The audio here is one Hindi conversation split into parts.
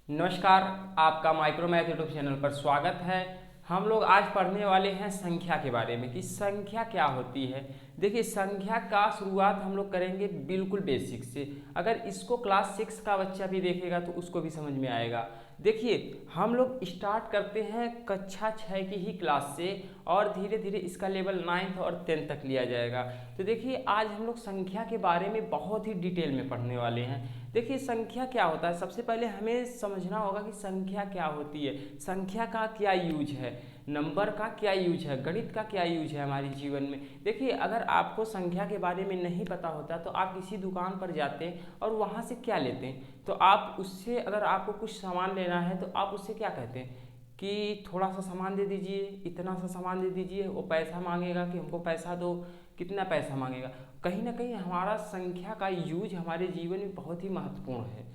नमस्कार, आपका माइक्रोमैथ यूट्यूब चैनल पर स्वागत है। हम लोग आज पढ़ने वाले हैं संख्या के बारे में कि संख्या क्या होती है। देखिए, संख्या का शुरुआत हम लोग करेंगे बिल्कुल बेसिक से। अगर इसको क्लास 6 का बच्चा भी देखेगा तो उसको भी समझ में आएगा। देखिए, हम लोग स्टार्ट करते हैं कक्षा 6 की ही क्लास से और धीरे धीरे इसका लेवल 9th और 10th तक लिया जाएगा। तो देखिए, आज हम लोग संख्या के बारे में बहुत ही डिटेल में पढ़ने वाले हैं। देखिए, संख्या क्या होता है, सबसे पहले हमें समझना होगा कि संख्या क्या होती है, संख्या का क्या यूज है, नंबर का क्या यूज है, गणित का क्या यूज है हमारे जीवन में। देखिए, अगर आपको संख्या के बारे में नहीं पता होता तो आप किसी दुकान पर जाते हैं और वहाँ से क्या लेते हैं, तो आप उससे अगर आपको कुछ सामान लेना है तो आप उससे क्या कहते हैं कि थोड़ा सा सामान दे दीजिए, इतना सा सामान दे दीजिए। वो पैसा मांगेगा कि हमको पैसा दो, कितना पैसा मांगेगा। कहीं ना कहीं हमारा संख्या का यूज हमारे जीवन में बहुत ही महत्वपूर्ण है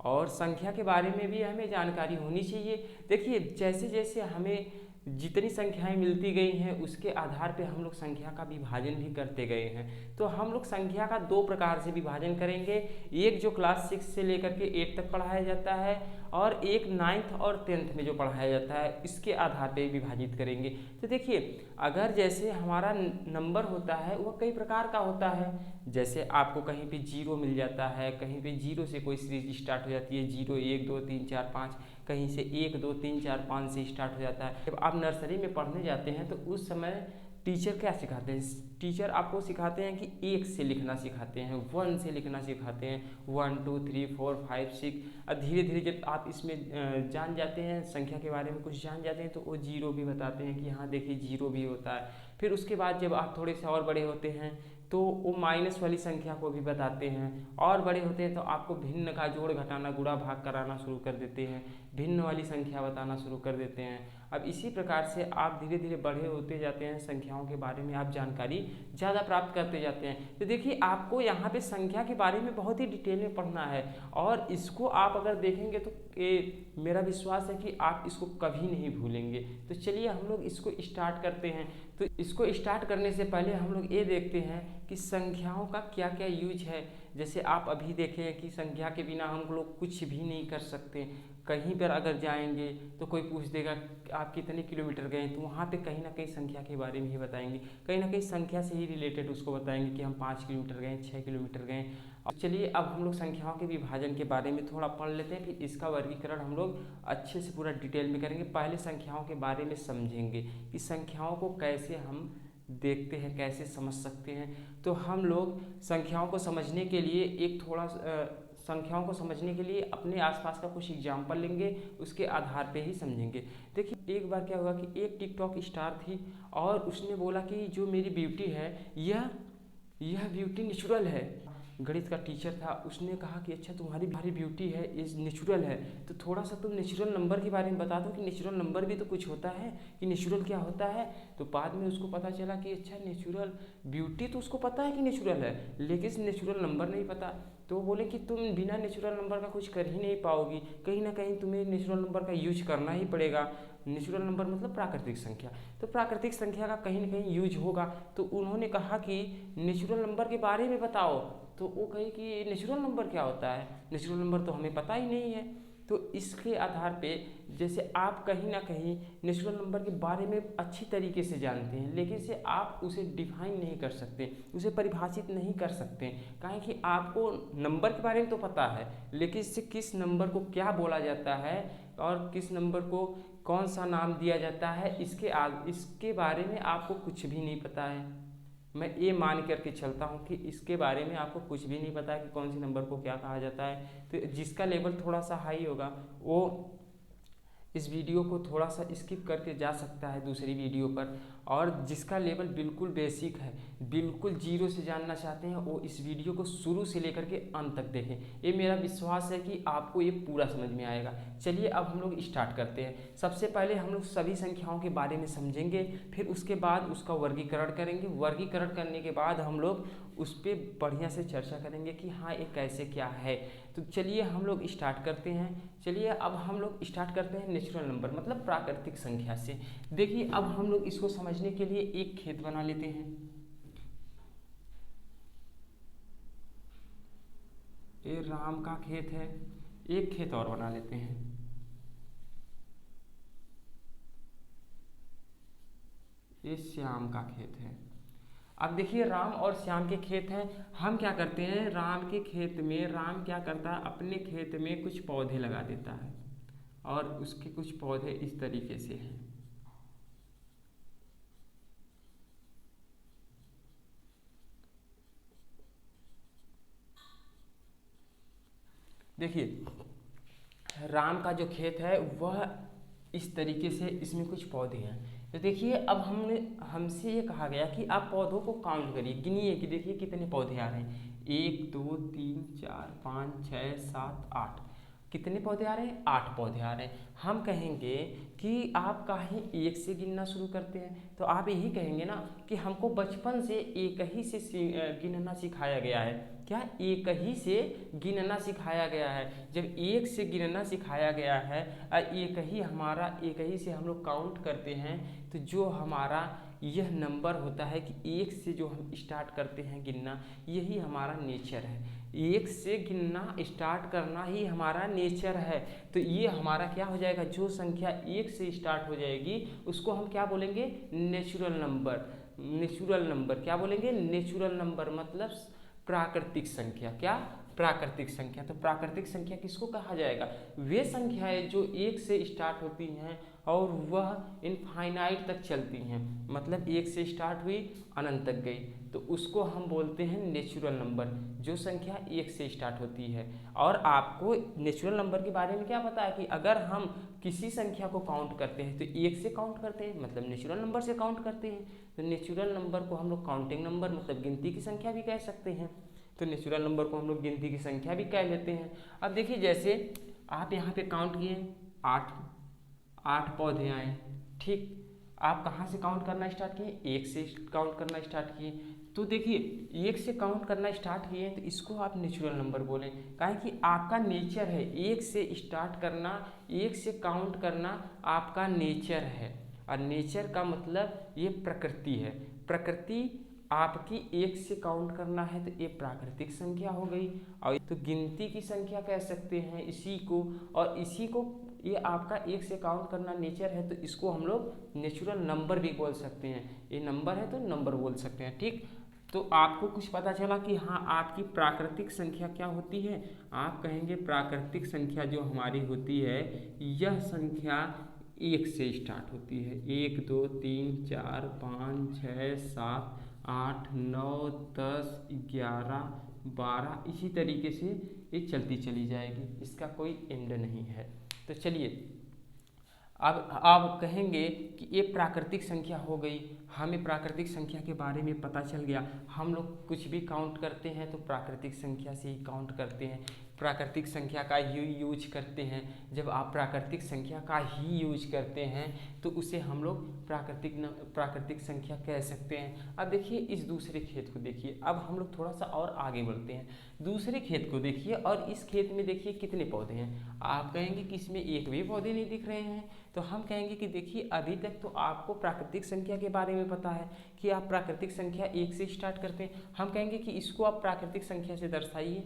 और संख्या के बारे में भी हमें जानकारी होनी चाहिए। देखिए, जैसे जैसे हमें जितनी संख्याएं मिलती गई हैं उसके आधार पे हम लोग संख्या का विभाजन भी करते गए हैं। तो हम लोग संख्या का दो प्रकार से विभाजन करेंगे, एक जो क्लास 6 से लेकर के 8 तक पढ़ाया जाता है और एक 9th और 10th में जो पढ़ाया जाता है इसके आधार पे विभाजित करेंगे। तो देखिए, अगर जैसे हमारा नंबर होता है वह कई प्रकार का होता है। जैसे आपको कहीं पे जीरो मिल जाता है, कहीं पे जीरो से कोई सीरीज स्टार्ट हो जाती है, 0 1 2 3 4 5, कहीं से 1 2 3 4 5 से स्टार्ट हो जाता है। जब आप नर्सरी में पढ़ने जाते हैं तो उस समय टीचर क्या सिखाते हैं, टीचर आपको सिखाते हैं कि 1 से लिखना सिखाते हैं, 1 से लिखना सिखाते हैं, 1 2 3 4 5 6। और धीरे धीरे जब आप इसमें जान जाते हैं, संख्या के बारे में कुछ जान जाते हैं तो वो जीरो भी बताते हैं कि हाँ देखिए जीरो भी होता है। फिर उसके बाद जब आप थोड़े से और बड़े होते हैं तो वो माइनस वाली संख्या को भी बताते हैं, और बड़े होते हैं तो आपको भिन्न का जोड़ घटाना गुणा भाग कराना शुरू कर देते हैं, भिन्न वाली संख्या बताना शुरू कर देते हैं। अब इसी प्रकार से आप धीरे धीरे बड़े होते जाते हैं, संख्याओं के बारे में आप जानकारी ज़्यादा प्राप्त करते जाते हैं। तो देखिए, आपको यहाँ पे संख्या के बारे में बहुत ही डिटेल में पढ़ना है और इसको आप अगर देखेंगे तो मेरा विश्वास है कि आप इसको कभी नहीं भूलेंगे। तो चलिए हम लोग इसको स्टार्ट करते हैं। तो इसको स्टार्ट करने से पहले हम लोग ये देखते हैं कि संख्याओं का क्या क्या यूज है। जैसे आप अभी देखें कि संख्या के बिना हम लोग कुछ भी नहीं कर सकते। कहीं पर अगर जाएंगे तो कोई पूछ देगा आप कितने किलोमीटर गए, तो वहाँ पे कहीं ना कहीं संख्या के बारे में ही बताएंगे, कहीं ना कहीं संख्या से ही रिलेटेड उसको बताएंगे कि हम 5 किलोमीटर गए, 6 किलोमीटर गए। अब चलिए, अब हम लोग संख्याओं के विभाजन के बारे में थोड़ा पढ़ लेते हैं, फिर इसका वर्गीकरण हम लोग अच्छे से पूरा डिटेल में करेंगे। पहले संख्याओं के बारे में समझेंगे कि संख्याओं को कैसे हम देखते हैं, कैसे समझ सकते हैं। तो हम लोग संख्याओं को समझने के लिए संख्याओं को समझने के लिए अपने आसपास का कुछ एग्जाम्पल लेंगे, उसके आधार पे ही समझेंगे। देखिए, एक बार क्या हुआ कि एक टिकटॉक स्टार थी और उसने बोला कि जो मेरी ब्यूटी है यह ब्यूटी नेचुरल है। गणित का टीचर था, उसने कहा कि अच्छा तुम्हारी भारी ब्यूटी है ये नेचुरल है, तो थोड़ा सा तुम नेचुरल नंबर के बारे में बता दो कि नेचुरल नंबर भी तो कुछ होता है, कि नेचुरल क्या होता है। तो बाद में उसको पता चला कि अच्छा नेचुरल ब्यूटी तो उसको पता है कि नेचुरल है, लेकिन नेचुरल नंबर नहीं पता। तो वो बोले कि तुम बिना नेचुरल नंबर का कुछ कर ही नहीं पाओगी, कहीं ना कहीं तुम्हें नेचुरल नंबर का यूज करना ही पड़ेगा। नेचुरल नंबर मतलब प्राकृतिक संख्या, तो प्राकृतिक संख्या का कहीं ना कहीं यूज होगा। तो उन्होंने कहा कि नेचुरल नंबर के बारे में बताओ। तो वो कहे कि नेचुरल नंबर क्या होता है, नेचुरल नंबर तो हमें पता ही नहीं है। तो इसके आधार पे जैसे आप कहीं ना कहीं नेचुरल नंबर के बारे में अच्छी तरीके से जानते हैं, लेकिन से आप उसे डिफाइन नहीं कर सकते, उसे परिभाषित नहीं कर सकते। काहे कि आपको नंबर के बारे में तो पता है, लेकिन इससे किस नंबर को क्या बोला जाता है और किस नंबर को कौन सा नाम दिया जाता है, इसके बारे में आपको कुछ भी नहीं पता है। मैं ये मान करके चलता हूँ कि इसके बारे में आपको कुछ भी नहीं पता है कि कौन सी नंबर को क्या कहा जाता है। तो जिसका लेवल थोड़ा सा हाई होगा वो इस वीडियो को थोड़ा सा स्किप करके जा सकता है दूसरी वीडियो पर, और जिसका लेवल बिल्कुल बेसिक है, बिल्कुल जीरो से जानना चाहते हैं, वो इस वीडियो को शुरू से लेकर के अंत तक देखें। ये मेरा विश्वास है कि आपको ये पूरा समझ में आएगा। चलिए अब हम लोग स्टार्ट करते हैं। सबसे पहले हम लोग सभी संख्याओं के बारे में समझेंगे, फिर उसके बाद उसका वर्गीकरण करेंगे। वर्गीकरण करने के बाद हम लोग उस पर बढ़िया से चर्चा करेंगे कि हाँ ये कैसे क्या है। तो चलिए हम लोग स्टार्ट करते हैं। चलिए अब हम लोग स्टार्ट करते हैं नेचुरल नंबर मतलब प्राकृतिक संख्या से। देखिए, अब हम लोग इसको समझने के लिए एक खेत बना लेते हैं। ये राम का खेत है, एक खेत और बना लेते हैं। ये श्याम का खेत है। अब देखिए राम और श्याम के खेत हैं। हम क्या करते हैं, राम के खेत में राम क्या करता है, अपने खेत में कुछ पौधे लगा देता है और उसके कुछ पौधे इस तरीके से हैं। देखिए राम का जो खेत है वह इस तरीके से, इसमें कुछ पौधे हैं। तो देखिए अब हमसे ये कहा गया कि आप पौधों को काउंट करिए, गिनिए कि देखिए कितने पौधे आ रहे हैं। 1 2 3 4 5 6 7 8। कितने पौधे आ रहे हैं, 8 पौधे आ रहे हैं। हम कहेंगे कि आप काहे एक से गिनना शुरू करते हैं, तो आप यही कहेंगे ना कि हमको बचपन से एक ही से गिनना सिखाया गया है। क्या, एक ही से गिनना सिखाया गया है। जब एक से गिनना सिखाया गया है और एक ही से हम लोग काउंट करते हैं, तो जो हमारा यह नंबर होता है कि एक से जो हम स्टार्ट करते हैं गिनना, यही हमारा नेचर है। एक से गिनना स्टार्ट करना ही हमारा नेचर है। तो ये हमारा क्या हो जाएगा, जो संख्या एक से स्टार्ट हो जाएगी उसको हम क्या बोलेंगे, नेचुरल नंबर। नेचुरल नंबर क्या बोलेंगे, नेचुरल नंबर मतलब प्राकृतिक संख्या। क्या, प्राकृतिक संख्या। तो प्राकृतिक संख्या किसको कहा जाएगा, वे संख्याएं जो एक से स्टार्ट होती हैं और वह इनफाइनाइट तक चलती हैं, मतलब एक से स्टार्ट हुई अनंत तक गई, तो उसको हम बोलते हैं नेचुरल नंबर। जो संख्या एक से स्टार्ट होती है। और आपको नेचुरल नंबर के बारे में क्या पता है कि अगर हम किसी संख्या को काउंट करते हैं तो एक से काउंट करते हैं, मतलब नेचुरल नंबर से काउंट करते हैं। तो नेचुरल नंबर को हम लोग काउंटिंग नंबर मतलब गिनती की संख्या भी कह सकते हैं। तो नेचुरल नंबर को हम लोग गिनती की संख्या भी कह लेते हैं। अब देखिए जैसे आप यहाँ पे काउंट किए, 8 पौधे आए, ठीक। आप कहाँ से काउंट करना स्टार्ट किए, एक से काउंट करना स्टार्ट किए। तो देखिए एक से काउंट करना स्टार्ट किए तो इसको आप नेचुरल नंबर बोलें, काहे कि आपका नेचर है एक से स्टार्ट करना, एक से काउंट करना आपका नेचर है। और नेचर का मतलब ये प्रकृति है। प्रकृति आपकी एक से काउंट करना है तो ये प्राकृतिक संख्या हो गई, और तो गिनती की संख्या कह सकते हैं इसी को। और इसी को, ये आपका एक से काउंट करना नेचर है तो इसको हम लोग नेचुरल नंबर भी बोल सकते हैं। ये नंबर है तो नंबर बोल सकते हैं, ठीक। तो आपको कुछ पता चला कि हाँ आपकी प्राकृतिक संख्या क्या होती है। आप कहेंगे प्राकृतिक संख्या जो हमारी होती है, यह संख्या एक से स्टार्ट होती है। 1 2 3 4 5 6 7 8 9 10 11 12, इसी तरीके से ये चलती चली जाएगी, इसका कोई एंड नहीं है। तो चलिए अब आप कहेंगे कि ये प्राकृतिक संख्या हो गई, हमें प्राकृतिक संख्या के बारे में पता चल गया। हम लोग कुछ भी काउंट करते हैं तो प्राकृतिक संख्या से ही काउंट करते हैं, प्राकृतिक संख्या का ही यूज करते हैं। जब आप प्राकृतिक संख्या का ही यूज करते हैं तो उसे हम लोग प्राकृतिक संख्या कह सकते हैं। अब देखिए इस दूसरे खेत को देखिए, अब हम लोग थोड़ा सा और आगे बढ़ते हैं। दूसरे खेत को देखिए और इस खेत में देखिए कितने पौधे हैं। आप कहेंगे कि इसमें एक भी पौधे नहीं दिख रहे हैं, तो हम कहेंगे कि देखिए अभी तक तो आपको प्राकृतिक संख्या के बारे में पता है कि आप प्राकृतिक संख्या एक से स्टार्ट करते हैं। हम कहेंगे कि इसको आप प्राकृतिक संख्या से दर्शाइए,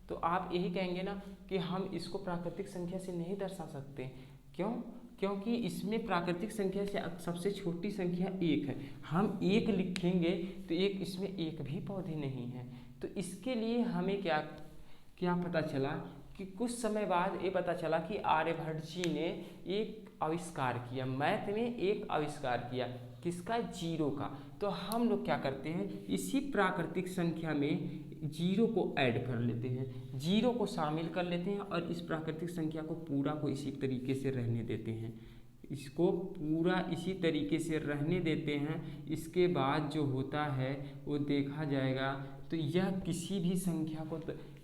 तो आप यही कहेंगे ना कि हम इसको प्राकृतिक संख्या से नहीं दर्शा सकते। क्यों? क्योंकि इसमें प्राकृतिक संख्या से सबसे छोटी संख्या 1 है। हम 1 लिखेंगे तो इसमें एक भी पौधे नहीं हैं। तो इसके लिए हमें क्या पता चला कि कुछ समय बाद ये पता चला कि आर्यभट्ट जी ने एक आविष्कार किया, मैथ में एक आविष्कार किया, किसका, जीरो का। तो हम लोग क्या करते हैं, इसी प्राकृतिक संख्या में जीरो को ऐड कर लेते हैं, जीरो को शामिल कर लेते हैं और इस प्राकृतिक संख्या को पूरा को इसी तरीके से रहने देते हैं, इसको पूरा इसी तरीके से रहने देते हैं। इसके बाद जो होता है वो देखा जाएगा। तो यह किसी भी संख्या को,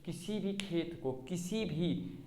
किसी भी खेत को, किसी भी,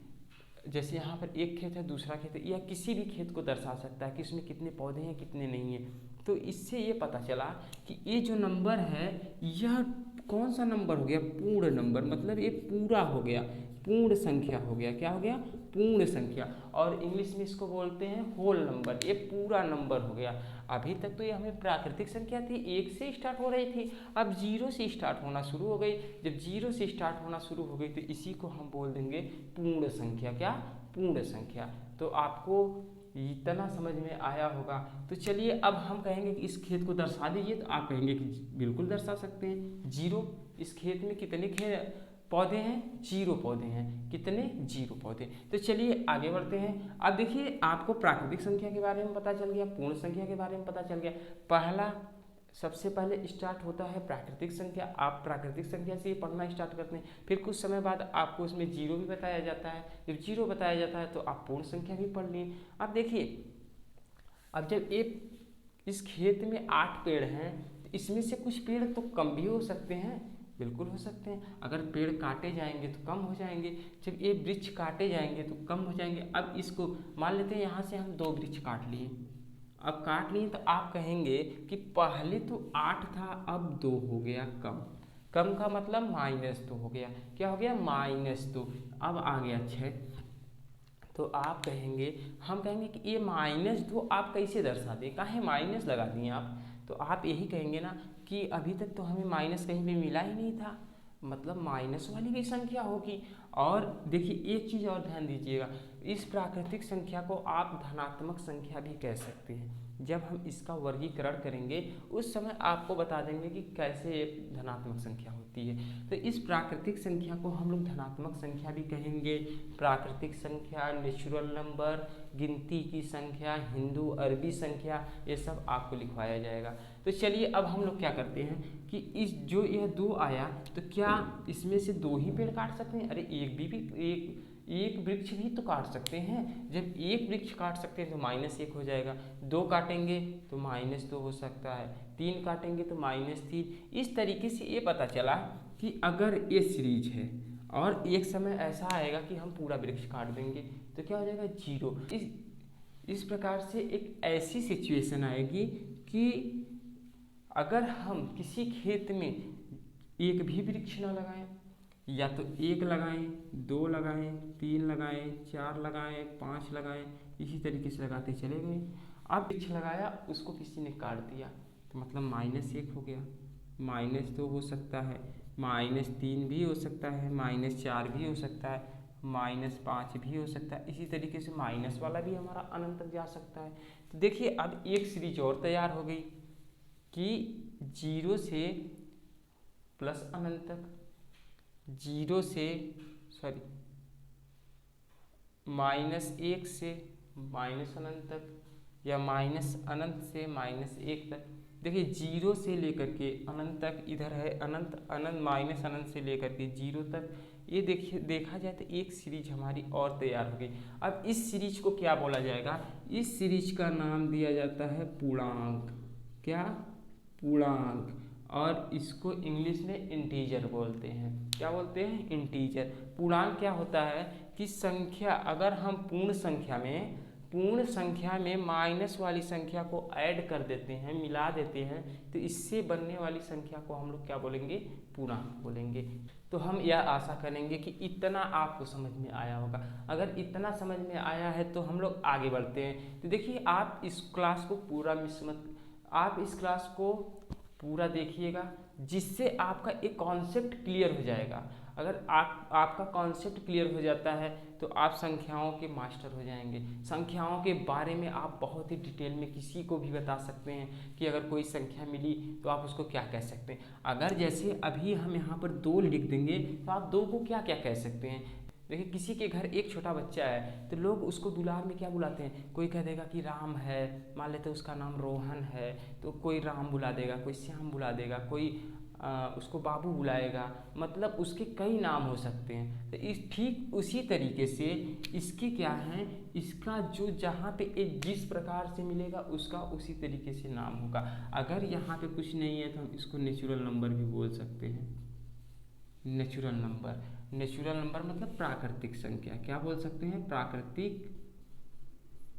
जैसे यहाँ पर एक खेत है दूसरा खेत है, या किसी भी खेत को दर्शा सकता है कि इसमें कितने पौधे हैं कितने नहीं हैं। तो इससे ये पता चला कि ये जो नंबर है यह कौन सा नंबर हो गया, पूर्ण नंबर, मतलब ये पूरा हो गया, पूर्ण संख्या हो गया। क्या हो गया, पूर्ण संख्या। और इंग्लिश में इसको बोलते हैं होल नंबर, ये पूरा नंबर हो गया। अभी तक तो ये हमें प्राकृतिक संख्या थी, 1 से स्टार्ट हो रही थी, अब 0 से स्टार्ट होना शुरू हो गई। जब 0 से स्टार्ट होना शुरू हो गई तो इसी को हम बोल देंगे पूर्ण संख्या। क्या, पूर्ण संख्या। तो आपको इतना समझ में आया होगा। तो चलिए अब हम कहेंगे कि इस खेत को दर्शा दीजिए, तो आप कहेंगे कि बिल्कुल दर्शा सकते हैं। 0, इस खेत में कितने पौधे हैं? 0 पौधे हैं। कितने? 0 पौधे। तो चलिए आगे बढ़ते हैं। अब देखिए आपको प्राकृतिक संख्या के बारे में पता चल गया, पूर्ण संख्या के बारे में पता चल गया। सबसे पहले स्टार्ट होता है प्राकृतिक संख्या। आप प्राकृतिक संख्या से ही पढ़ना स्टार्ट करते हैं, फिर कुछ समय बाद आपको उसमें 0 भी बताया जाता है। जब 0 बताया जाता है तो आप पूर्ण संख्या भी पढ़ लिए। अब देखिए, अब जब इस खेत में 8 पेड़ हैं, तो इसमें से कुछ पेड़ तो कम भी हो सकते हैं, बिल्कुल हो सकते हैं। अगर पेड़ काटे जाएंगे तो कम हो जाएंगे, जब ये वृक्ष काटे जाएंगे तो कम हो जाएंगे। अब इसको मान लेते हैं यहाँ से हम 2 वृक्ष काट लिए। अब काट लिए तो आप कहेंगे कि पहले तो 8 था, अब 2 हो गया कम। कम का मतलब -2 हो गया। क्या हो गया? -2। अब आ गया 6। तो आप कहेंगे, हम कहेंगे कि ये -2 आप कैसे दर्शा दें, काहे माइनस लगा दिए आप? तो आप यही कहेंगे ना कि अभी तक तो हमें माइनस कहीं भी मिला ही नहीं था, मतलब माइनस वाली भी संख्या होगी। और देखिए एक चीज़ और ध्यान दीजिएगा, इस प्राकृतिक संख्या को आप धनात्मक संख्या भी कह सकते हैं। जब हम इसका वर्गीकरण करेंगे उस समय आपको बता देंगे कि कैसे एक धनात्मक संख्या होती है। तो इस प्राकृतिक संख्या को हम लोग धनात्मक संख्या भी कहेंगे। प्राकृतिक संख्या, नेचुरल नंबर, गिनती की संख्या, हिंदू अरबी संख्या, ये सब आपको लिखवाया जाएगा। तो चलिए अब हम लोग क्या करते हैं कि यह 2 आया, तो क्या इसमें से 2 ही पेड़ काट सकते हैं? अरे एक वृक्ष भी तो काट सकते हैं। जब एक वृक्ष काट सकते हैं तो -1 हो जाएगा। 2 काटेंगे तो -2 हो सकता है, 3 काटेंगे तो -3। इस तरीके से ये पता चला कि अगर ये सीरीज है और एक समय ऐसा आएगा कि हम पूरा वृक्ष काट देंगे तो क्या हो जाएगा? 0। इस प्रकार से एक ऐसी सिचुएशन आएगी कि अगर हम किसी खेत में एक भी वृक्ष ना लगाएं, या तो 1 लगाएं, 2 लगाएं, 3 लगाएं, 4 लगाएं, 5 लगाएं, इसी तरीके से लगाते चले गए। अब वृक्ष लगाया, उसको किसी ने काट दिया, तो मतलब -1 हो गया, -2 हो सकता है, -3 भी हो सकता है, -4 भी हो सकता है, -5 भी हो सकता है। इसी तरीके से माइनस वाला भी हमारा अनंत तक जा सकता है। तो देखिए अब एक सीरीज और तैयार हो गई कि 0 से प्लस अनंत तक, 0 से -1 से माइनस अनंत तक, या अनंत से -1 तक। देखिए 0 से लेकर के अनंत तक इधर है, अनंत अनंत से लेकर के 0 तक। ये देखिए देखा जाए तो एक सीरीज हमारी और तैयार हो गई। अब इस सीरीज को क्या बोला जाएगा? इस सीरीज का नाम दिया जाता है पूर्णांक। क्या? पूर्णांक। और इसको इंग्लिश में इंटीजर बोलते हैं। क्या बोलते हैं? इंटीजर। पूर्णांक क्या होता है कि संख्या, अगर हम पूर्ण संख्या में माइनस वाली संख्या को ऐड कर देते हैं, मिला देते हैं, तो इससे बनने वाली संख्या को हम लोग क्या बोलेंगे? पूर्णांक बोलेंगे। तो हम यह आशा करेंगे कि इतना आपको समझ में आया होगा। अगर इतना समझ में आया है तो हम लोग आगे बढ़ते हैं। तो देखिए आप इस क्लास को पूरा मिस मत, आप इस क्लास को पूरा देखिएगा, जिससे आपका एक कॉन्सेप्ट क्लियर हो जाएगा। अगर आपका कॉन्सेप्ट क्लियर हो जाता है तो आप संख्याओं के मास्टर हो जाएंगे। संख्याओं के बारे में आप बहुत ही डिटेल में किसी को भी बता सकते हैं कि अगर कोई संख्या मिली तो आप उसको क्या कह सकते हैं। अगर जैसे अभी हम यहाँ पर 2 लिख देंगे तो आप 2 को क्या क्या कह सकते हैं। देखिए किसी के घर एक छोटा बच्चा है तो लोग उसको दुलार में क्या बुलाते हैं? कोई कह देगा कि राम है, मान लेते उसका नाम रोहन है, तो कोई राम बुला देगा, कोई श्याम बुला देगा, कोई उसको बाबू बुलाएगा, मतलब उसके कई नाम हो सकते हैं। तो इस ठीक उसी तरीके से इसके क्या हैं, इसका जो जहाँ पे एक जिस प्रकार से मिलेगा उसका उसी तरीके से नाम होगा। अगर यहाँ पे कुछ नहीं है तो हम इसको नेचुरल नंबर भी बोल सकते हैं। नेचुरल नंबर मतलब प्राकृतिक संख्या। क्या बोल सकते हैं? प्राकृतिक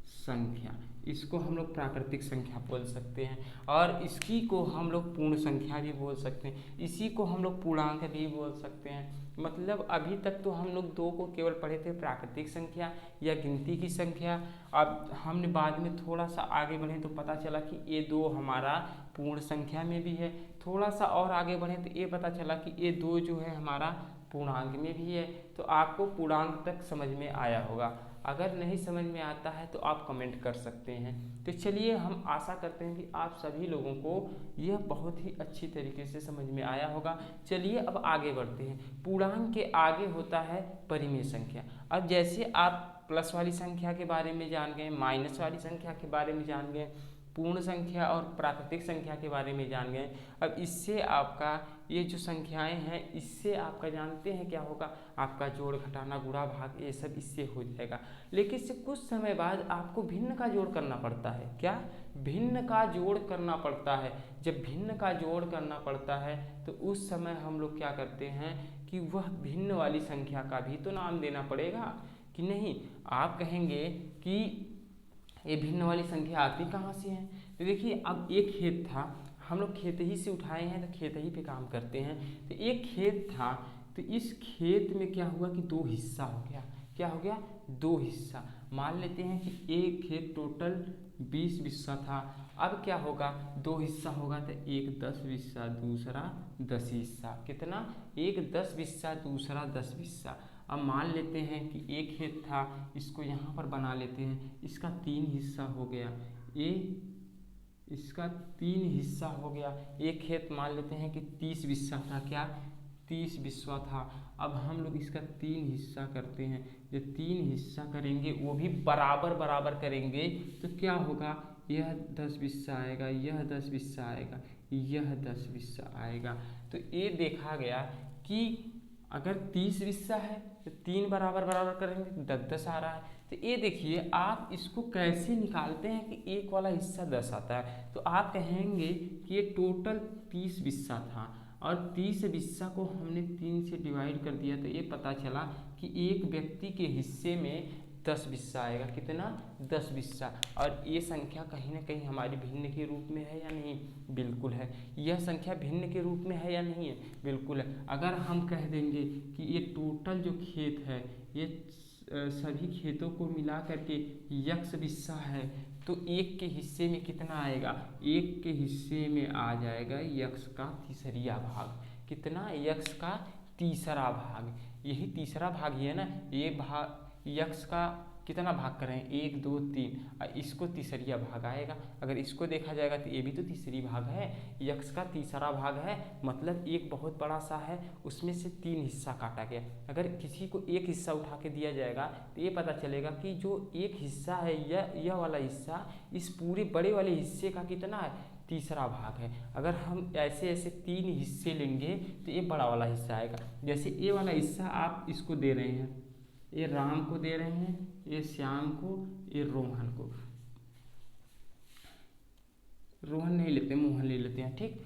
संख्या। इसको हम लोग प्राकृतिक संख्या बोल सकते हैं, और इसकी को हम लोग पूर्ण संख्या भी बोल सकते हैं, इसी को हम लोग पूर्णांक भी बोल सकते हैं। मतलब अभी तक तो हम लोग 2 को केवल पढ़े थे, प्राकृतिक संख्या या गिनती की संख्या। अब हमने बाद में थोड़ा सा आगे बढ़े तो पता चला कि ये 2 हमारा पूर्ण संख्या में भी है। थोड़ा सा और आगे बढ़े तो ये पता चला कि ये 2 जो है हमारा पूर्णांक में भी है। तो आपको पूर्णांक तक समझ में आया होगा। अगर नहीं समझ में आता है तो आप कमेंट कर सकते हैं। तो चलिए, हम आशा करते हैं कि आप सभी लोगों को यह बहुत ही अच्छी तरीके से समझ में आया होगा। चलिए अब आगे बढ़ते हैं। पूर्णांक के आगे होता है परिमेय संख्या। अब जैसे आप प्लस वाली संख्या के बारे में जान गए, माइनस वाली संख्या के बारे में जान गए, पूर्ण संख्या और प्राकृतिक संख्या के बारे में जान गए, अब इससे आपका ये जो संख्याएं हैं इससे आपका जानते हैं क्या होगा, आपका जोड़ घटाना गुणा भाग ये सब इससे हो जाएगा। लेकिन इससे कुछ समय बाद आपको भिन्न का जोड़ करना पड़ता है। क्या? भिन्न का जोड़ करना पड़ता है। जब भिन्न का जोड़ करना पड़ता है तो उस समय हम लोग क्या करते हैं कि वह भिन्न वाली संख्या का भी तो नाम देना पड़ेगा कि नहीं। आप कहेंगे कि ये भिन्न वाली संख्या आती कहाँ से है? तो देखिए, अब एक खेत था, हम लोग खेत ही से उठाए हैं तो खेत ही पे काम करते हैं। तो एक खेत था, तो इस खेत में क्या हुआ कि दो हिस्सा हो गया। क्या हो गया? दो हिस्सा। मान लेते हैं कि एक खेत टोटल 20 बिस्सा था। अब क्या होगा? दो हिस्सा होगा तो एक 10 बिस्सा, दूसरा 10 हिस्सा। कितना? एक 10 बिस्सा, दूसरा 10 बिस्सा। अब मान लेते हैं कि एक खेत था, इसको यहाँ पर बना लेते हैं, इसका 3 हिस्सा हो गया। इसका 3 हिस्सा हो गया। एक खेत मान लेते हैं कि 30 बिस्सा था। क्या? 30 बिस्सा था। अब हम लोग इसका 3 हिस्सा करते हैं। जब 3 हिस्सा करेंगे वो भी बराबर बराबर करेंगे तो क्या होगा? यह 10 बिस्सा आएगा, यह 10 बिस्सा आएगा, यह 10 बिस्सा आएगा। तो ये देखा गया कि अगर 30 बिस्सा है तो 3 बराबर बराबर करेंगे तो 10 आ रहा है। तो ये देखिए, आप इसको कैसे निकालते हैं कि एक वाला हिस्सा 10 आता है। तो आप कहेंगे कि ये टोटल 30 बिस्सा था और 30 बिस्सा को हमने 3 से डिवाइड कर दिया, तो ये पता चला कि एक व्यक्ति के हिस्से में 10 बिस्सा आएगा। कितना? 10 बिस्सा। और ये संख्या कहीं ना कहीं हमारी भिन्न के रूप में है या नहीं? बिल्कुल है। यह संख्या भिन्न के रूप में है या नहीं है? बिल्कुल है। अगर हम कह देंगे कि ये टोटल जो खेत है ये सभी खेतों को मिला करके यक्स बिस्सा है, तो एक के हिस्से में कितना आएगा? एक के हिस्से में आ जाएगा यक्स का तीसरा भाग। कितना? यक्स का तीसरा भाग। यही तीसरा भाग ही है ना। ये भाग यक्स का कितना भाग करें? 1 2 3, इसको तीसरा भाग आएगा। अगर इसको देखा जाएगा तो ये भी तो तीसरी भाग है, यक्स का तीसरा भाग है। मतलब एक बहुत बड़ा सा है, उसमें से 3 हिस्सा काटा गया। अगर किसी को एक हिस्सा उठा के दिया जाएगा तो ये पता चलेगा कि जो एक हिस्सा है यह वाला हिस्सा इस पूरे बड़े वाले हिस्से का कितना है? तीसरा भाग है। अगर हम ऐसे ऐसे 3 हिस्से लेंगे तो ये बड़ा वाला हिस्सा आएगा। जैसे ये वाला हिस्सा आप इसको दे रहे हैं, ये राम को दे रहे हैं, ये श्याम को, ये रोहन को। रोहन नहीं लेते, मोहन ले लेते हैं। ठीक,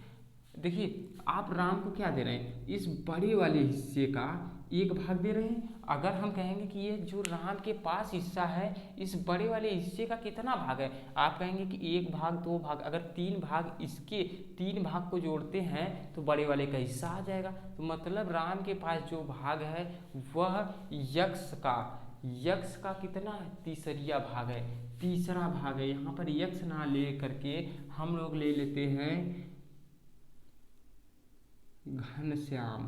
देखिए आप राम को क्या दे रहे हैं? इस बड़े वाले हिस्से का एक भाग दे रहे हैं। अगर हम कहेंगे कि ये जो राम के पास हिस्सा है इस बड़े वाले हिस्से का कितना भाग है? आप कहेंगे कि 1 भाग 2 भाग। अगर 3 भाग इसके 3 भाग को जोड़ते हैं तो बड़े वाले का हिस्सा आ जाएगा। तो मतलब राम के पास जो भाग है वह यक्स का कितना है? तीसरा भाग है, तीसरा भाग है। यहाँ पर यक्स ना ले करके हम लोग ले लेते हैं घनश्याम।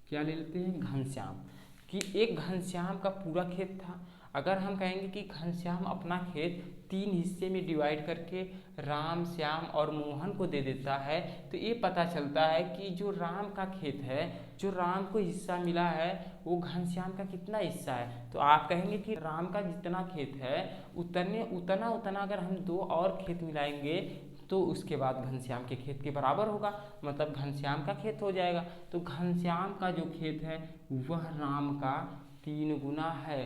क्या ले लेते हैं? घनश्याम। कि एक घनश्याम का पूरा खेत था। अगर हम कहेंगे कि घनश्याम अपना खेत 3 हिस्से में डिवाइड करके राम, श्याम और मोहन को दे देता है, तो ये पता चलता है कि जो राम का खेत है, जो राम को हिस्सा मिला है, वो घनश्याम का कितना हिस्सा है? तो आप कहेंगे कि राम का जितना खेत है उतना अगर हम 2 और खेत मिलाएंगे तो उसके बाद घनश्याम के खेत के बराबर होगा, मतलब घनश्याम का खेत हो जाएगा। तो घनश्याम का जो खेत है वह राम का 3 गुना है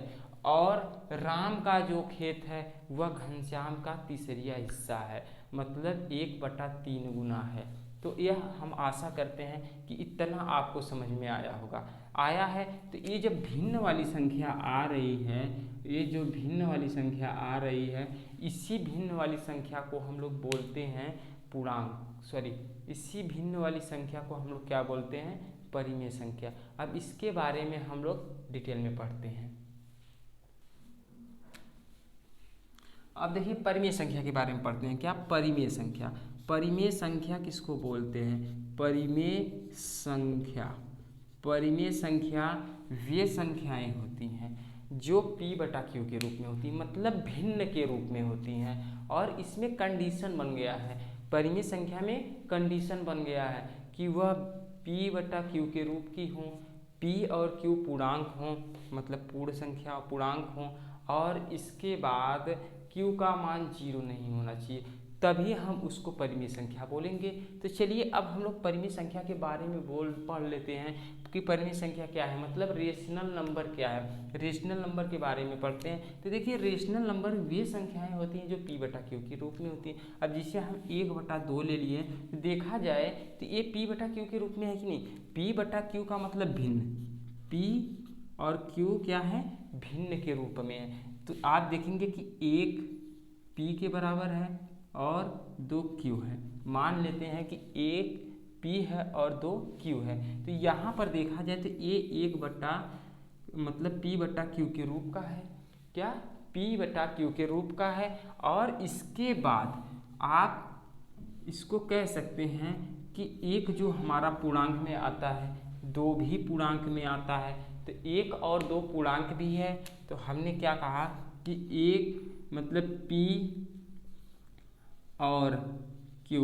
और राम का जो खेत है वह घनश्याम का तीसरा हिस्सा है, मतलब 1/3 गुना है। तो यह हम आशा करते हैं कि इतना आपको समझ में आया होगा। आया है तो ये जब भिन्न वाली संख्या आ रही है, ये जो भिन्न वाली संख्या आ रही है, इसी भिन्न वाली संख्या को हम लोग बोलते हैं इसी भिन्न वाली संख्या को हम लोग क्या बोलते हैं? परिमेय संख्या। अब इसके बारे में हम लोग डिटेल में पढ़ते हैं। अब देखिए परिमेय संख्या के बारे में पढ़ते हैं। क्या? परिमेय संख्या। परिमेय संख्या किसको बोलते हैं? परिमेय संख्या वे संख्याएं होती हैं जो p बटा q के रूप में होती है, मतलब भिन्न के रूप में होती हैं। और इसमें कंडीशन बन गया है, परिमेय संख्या में कंडीशन बन गया है कि वह p बटा q के रूप की हों, p और q पूर्णांक हों, मतलब पूर्ण संख्या पूर्णांक हों, और इसके बाद q का मान 0 नहीं होना चाहिए, तभी हम उसको परिमेय संख्या बोलेंगे। तो चलिए अब हम लोग परिमेय संख्या के बारे में पढ़ लेते हैं कि परिमेय संख्या क्या है, मतलब रेशनल नंबर क्या है। रेशनल नंबर के बारे में पढ़ते हैं। तो देखिए रेशनल नंबर वे संख्याएं होती हैं जो p बटा q के रूप में होती हैं। अब जिसे हम 1/2 ले लिए, तो देखा जाए तो ये p बटा q के रूप में है कि नहीं। p बटा q का मतलब भिन्न, p और q क्या है, भिन्न के रूप में है। तो आप देखेंगे कि 1 p के बराबर है और 2 q है। मान लेते हैं कि 1 p है और 2 q है। तो यहाँ पर देखा जाए तो ये 1 बटा मतलब p बटा q के रूप का है, क्या p बटा q के रूप का है। और इसके बाद आप इसको कह सकते हैं कि एक जो हमारा पूर्णांक में आता है, 2 भी पूर्णांक में आता है। तो 1 और 2 पूर्णांक भी है। तो हमने क्या कहा कि 1 मतलब p और q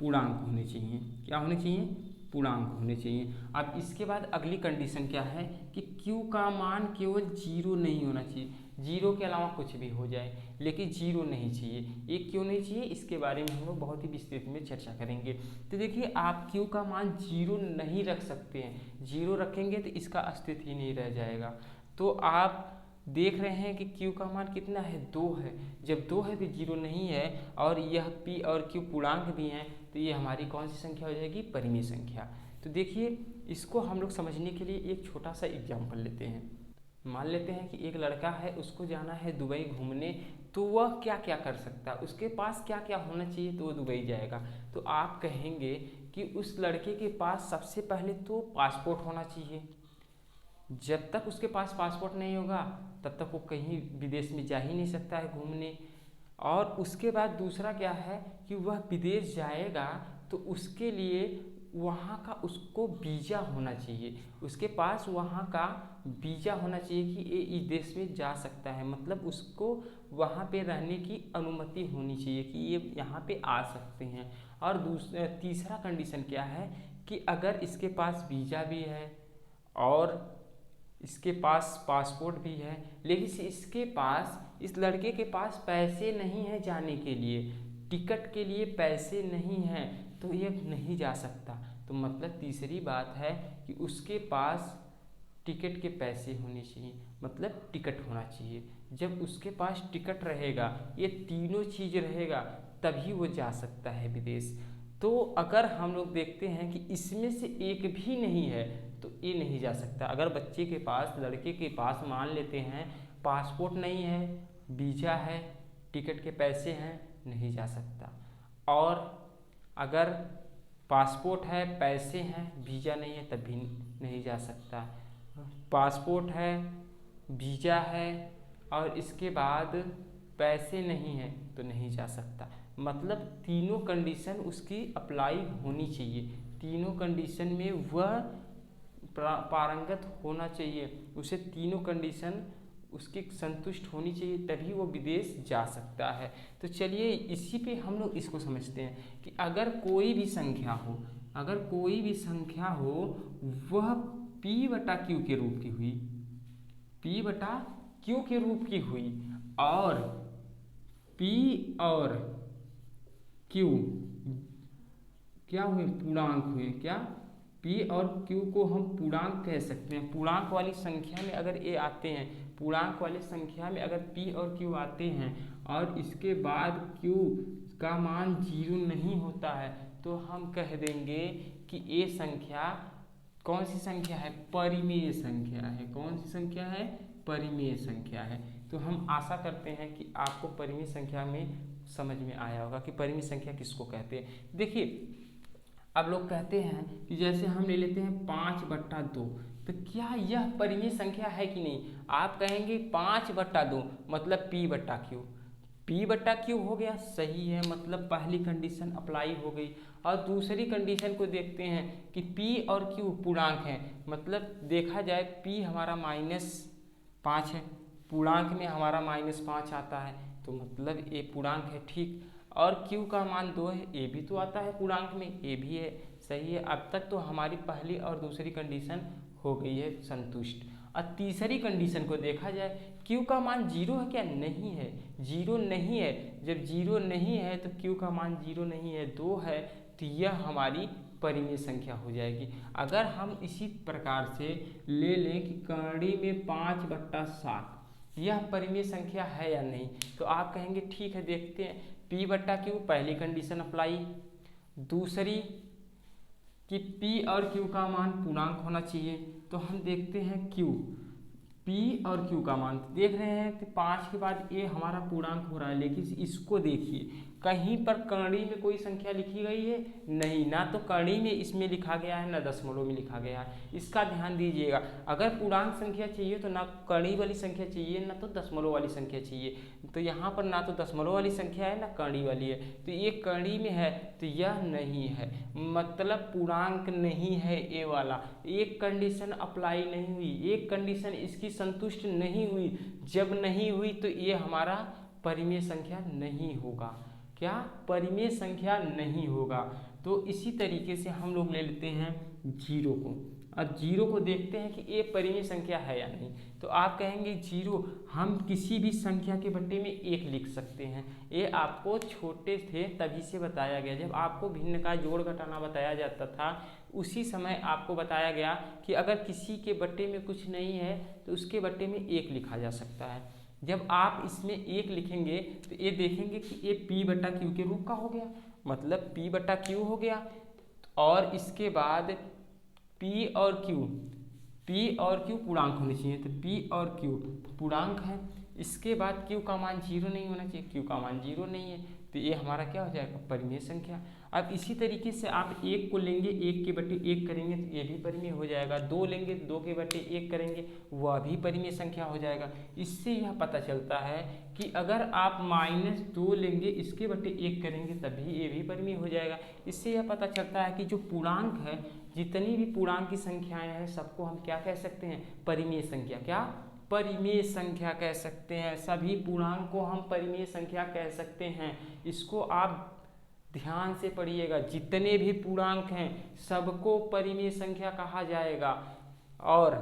पूर्णांक होने चाहिए। क्या होने चाहिए, पूर्णांक होने चाहिए। अब इसके बाद अगली कंडीशन क्या है कि q का मान केवल 0 नहीं होना चाहिए, 0 के अलावा कुछ भी हो जाए लेकिन 0 नहीं चाहिए। ये क्यों नहीं चाहिए, इसके बारे में हम लोग बहुत ही विस्तृत में चर्चा करेंगे। तो देखिए आप q का मान 0 नहीं रख सकते हैं, 0 रखेंगे तो इसका अस्तित्व ही नहीं रह जाएगा। तो आप देख रहे हैं कि q का मान कितना है, 2 है। जब 2 है तो 0 नहीं है और यह p और q पूर्णांक भी हैं, तो ये हमारी कौन सी संख्या हो जाएगी, परिमेय संख्या। तो देखिए इसको हम लोग समझने के लिए एक छोटा सा एग्जाम्पल लेते हैं। मान लेते हैं कि एक लड़का है, उसको जाना है दुबई घूमने, तो वह क्या क्या कर सकता है, उसके पास क्या क्या होना चाहिए तो वो दुबई जाएगा। तो आप कहेंगे कि उस लड़के के पास सबसे पहले तो पासपोर्ट होना चाहिए। जब तक उसके पास पासपोर्ट नहीं होगा तब तक वो कहीं विदेश में जा ही नहीं सकता है घूमने। और उसके बाद दूसरा क्या है कि वह विदेश जाएगा तो उसके लिए वहाँ का उसको वीज़ा होना चाहिए, उसके पास वहाँ का वीज़ा होना चाहिए कि ये इस देश में जा सकता है, मतलब उसको वहाँ पे रहने की अनुमति होनी चाहिए कि ये यहाँ पे आ सकते हैं। और तीसरा कंडीशन क्या है कि अगर इसके पास वीज़ा भी है और इसके पास पासपोर्ट भी है, लेकिन इसके पास, इस लड़के के पास पैसे नहीं है जाने के लिए, टिकट के लिए पैसे नहीं हैं, तो ये नहीं जा सकता। तो मतलब तीसरी बात है कि उसके पास टिकट के पैसे होने चाहिए, मतलब टिकट होना चाहिए। जब उसके पास टिकट रहेगा, ये तीनों चीज़ रहेगा, तभी वो जा सकता है विदेश। तो अगर हम लोग देखते हैं कि इसमें से एक भी नहीं है तो ये नहीं जा सकता। अगर बच्चे के पास, लड़के के पास मान लेते हैं पासपोर्ट नहीं है, वीज़ा है, टिकट के पैसे हैं, नहीं जा सकता। और अगर पासपोर्ट है, पैसे हैं, वीज़ा नहीं है, तब भी नहीं जा सकता। पासपोर्ट है, वीज़ा है और इसके बाद पैसे नहीं हैं तो नहीं जा सकता। मतलब तीनों कंडीशन उसकी अप्लाई होनी चाहिए, तीनों कंडीशन में वह पारंगत होना चाहिए, उसे तीनों कंडीशन उसकी संतुष्ट होनी चाहिए, तभी वो विदेश जा सकता है। तो चलिए इसी पे हम लोग इसको समझते हैं कि अगर कोई भी संख्या हो, अगर कोई भी संख्या हो वह p बटा q के रूप की हुई, p बटा q के रूप की हुई और p और q क्या हुए, पूर्णांक हुए। क्या, p और q को हम पूर्णांक कह सकते हैं। पूर्णांक वाली संख्या में अगर ये आते हैं, पूर्णांक वाली संख्या में अगर p और q आते हैं और इसके बाद q का मान 0 नहीं होता है, तो हम कह देंगे कि ये संख्या कौन सी संख्या है, परिमेय संख्या है। कौन सी संख्या है, परिमेय संख्या है। तो हम आशा करते हैं कि आपको परिमेय संख्या में समझ में आया होगा कि परिमेय संख्या किसको कहते हैं। देखिए अब लोग कहते हैं कि जैसे हम ले लेते हैं 5/2, तो क्या यह परिमेय संख्या है कि नहीं। आप कहेंगे 5/2 मतलब p बटा q, p बटा q हो गया, सही है, मतलब पहली कंडीशन अप्लाई हो गई। और दूसरी कंडीशन को देखते हैं कि p और q पूर्णांक हैं, मतलब देखा जाए p हमारा 5 है, पूर्णांक में हमारा -5 आता है, तो मतलब ए पूर्णांक है, ठीक। और क्यू का मान 2 है, ए भी तो आता है पूर्णांक में, ए भी है, सही है। अब तक तो हमारी पहली और दूसरी कंडीशन हो गई है संतुष्ट। और तीसरी कंडीशन को देखा जाए, क्यू का मान 0 है क्या? नहीं है, 0 नहीं है। जब 0 नहीं है तो क्यू का मान 0 नहीं है, 2 है, तो यह हमारी परिमेय संख्या हो जाएगी। अगर हम इसी प्रकार से ले लें कि कर्णी में 5/7 यह परिमेय संख्या है या नहीं, तो आप कहेंगे ठीक है, देखते हैं। P/Q पहली कंडीशन अप्लाई, दूसरी कि P और Q का मान पूर्णांक होना चाहिए, तो हम देखते हैं Q, P और Q का मान देख रहे हैं, तो 5 के बाद ये हमारा पूर्णांक हो रहा है, लेकिन इसको देखिए कहीं पर कर्णी में कोई संख्या लिखी गई है? नहीं, ना तो कर्णी में इसमें लिखा गया है, ना दशमलव में लिखा गया है। इसका ध्यान दीजिएगा, अगर पूर्णांक संख्या चाहिए तो ना कर्णी वाली संख्या चाहिए, ना तो दशमलव वाली संख्या चाहिए। तो यहाँ पर ना तो दशमलव वाली संख्या है, ना कर्णी वाली है, तो ये कर्णी में है, तो यह नहीं है, मतलब पूर्णांक नहीं है ए वाला। एक कंडीशन अप्लाई नहीं हुई, एक कंडीशन इसकी संतुष्ट नहीं हुई। जब नहीं हुई तो ये हमारा परिमेय संख्या नहीं होगा। क्या? परिमेय संख्या नहीं होगा। तो इसी तरीके से हम लोग ले लेते हैं 0 को, और 0 को देखते हैं कि ये परिमेय संख्या है या नहीं। तो आप कहेंगे 0 हम किसी भी संख्या के बट्टे में 1 लिख सकते हैं। ये आपको छोटे थे तभी से बताया गया, जब आपको भिन्न का जोड़ घटाना बताया जाता था उसी समय आपको बताया गया कि अगर किसी के बट्टे में कुछ नहीं है तो उसके बट्टे में 1 लिखा जा सकता है। जब आप इसमें 1 लिखेंगे तो ये देखेंगे कि ये P/Q के रूप का हो गया, मतलब P/Q हो गया। और इसके बाद P और Q पूर्णांक होने चाहिए, तो P और Q पूर्णांक है। इसके बाद Q का मान 0 नहीं होना चाहिए, Q का मान 0 नहीं है, तो ये हमारा क्या हो जाएगा? परिमेय संख्या। अब इसी तरीके से आप 1 को लेंगे, 1 के बट्टे 1 करेंगे तो ये भी परिमेय हो जाएगा। 2 लेंगे तो 2 के बट्टे 1 करेंगे, वह भी परिमेय संख्या हो जाएगा। इससे यह पता चलता है कि अगर आप -2 लेंगे, इसके बट्टे 1 करेंगे तभी ये भी परिमेय हो जाएगा। इससे यह पता चलता है कि जो पूर्णांक है, जितनी भी पूर्णांक की संख्याएं हैं, सबको हम क्या कह सकते हैं? परिमेय संख्या। क्या? परिमेय संख्या कह सकते हैं। सभी पूर्णांक को हम परिमेय संख्या कह सकते हैं। इसको आप ध्यान से पढ़िएगा, जितने भी पूर्णांक हैं सबको परिमेय संख्या कहा जाएगा। और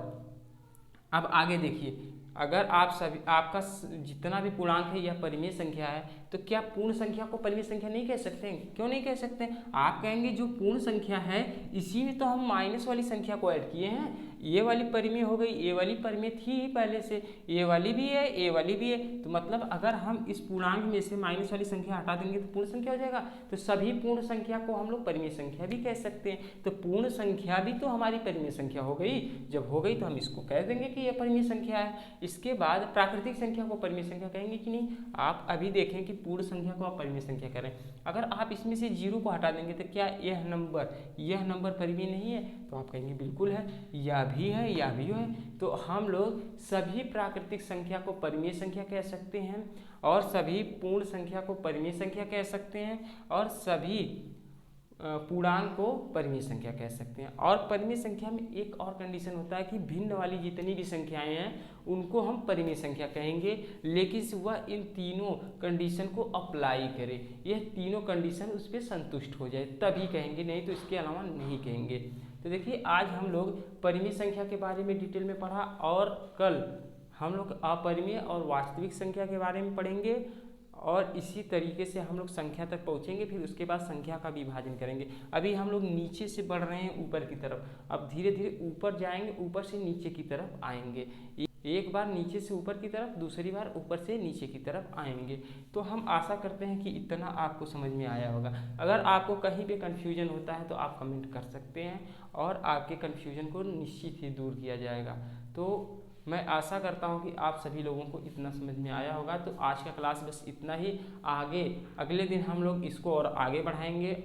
अब आगे देखिए, अगर आप सभी आपका जितना भी पूर्णांक है यह परिमेय संख्या है, तो क्या पूर्ण संख्या को परिमेय संख्या नहीं कह सकते हैं? क्यों नहीं कह सकते? आप कहेंगे जो पूर्ण संख्या है इसी में तो हम माइनस वाली संख्या को ऐड किए हैं, ये वाली परिमेय हो गई, ये वाली परिमेय थी ही पहले से, ये वाली भी है, ये वाली भी है। तो मतलब अगर हम इस पूर्णांक में से माइनस वाली संख्या हटा देंगे तो पूर्ण संख्या हो जाएगा। तो सभी पूर्ण संख्या को हम लोग परिमेय संख्या भी कह सकते हैं। तो पूर्ण संख्या भी तो हमारी परिमेय संख्या हो गई। जब हो गई तो हम इसको कह देंगे कि यह परिमेय संख्या है। इसके बाद प्राकृतिक संख्या को परिमेय संख्या कहेंगे कि नहीं? आप अभी देखें कि पूर्ण संख्या को आप परिमेय संख्या करें। अगर आप इसमें से 0 को हटा देंगे तो क्या यह नंबर परिमेय नहीं है? तो आप कहेंगे बिल्कुल है, यह भी है, यह भी है। तो हम लोग सभी प्राकृतिक संख्या को परिमेय संख्या कह सकते हैं, और सभी पूर्ण संख्या को परिमेय संख्या कह सकते हैं, और सभी पूर्णांक को परिमेय संख्या कह सकते हैं। और परिमेय संख्या में एक और कंडीशन होता है कि भिन्न वाली जितनी भी संख्याएं हैं उनको हम परिमेय संख्या कहेंगे, लेकिन वह इन तीनों कंडीशन को अप्लाई करे, यह तीनों कंडीशन उस पर संतुष्ट हो जाए तभी कहेंगे, नहीं तो इसके अलावा नहीं कहेंगे। तो देखिए, आज हम लोग परिमेय संख्या के बारे में डिटेल में पढ़ा, और कल हम लोग अपरिमेय और वास्तविक संख्या के बारे में पढ़ेंगे, और इसी तरीके से हम लोग संख्या तक पहुँचेंगे। फिर उसके बाद संख्या का विभाजन करेंगे। अभी हम लोग नीचे से बढ़ रहे हैं ऊपर की तरफ, अब धीरे धीरे ऊपर जाएंगे, ऊपर से नीचे की तरफ आएंगे। एक बार नीचे से ऊपर की तरफ, दूसरी बार ऊपर से नीचे की तरफ आएंगे। तो हम आशा करते हैं कि इतना आपको समझ में आया होगा। अगर आपको कहीं पे कन्फ्यूजन होता है तो आप कमेंट कर सकते हैं, और आपके कन्फ्यूजन को निश्चित ही दूर किया जाएगा। तो मैं आशा करता हूं कि आप सभी लोगों को इतना समझ में आया होगा। तो आज का क्लास बस इतना ही। आगे अगले दिन हम लोग इसको और आगे बढ़ाएंगे।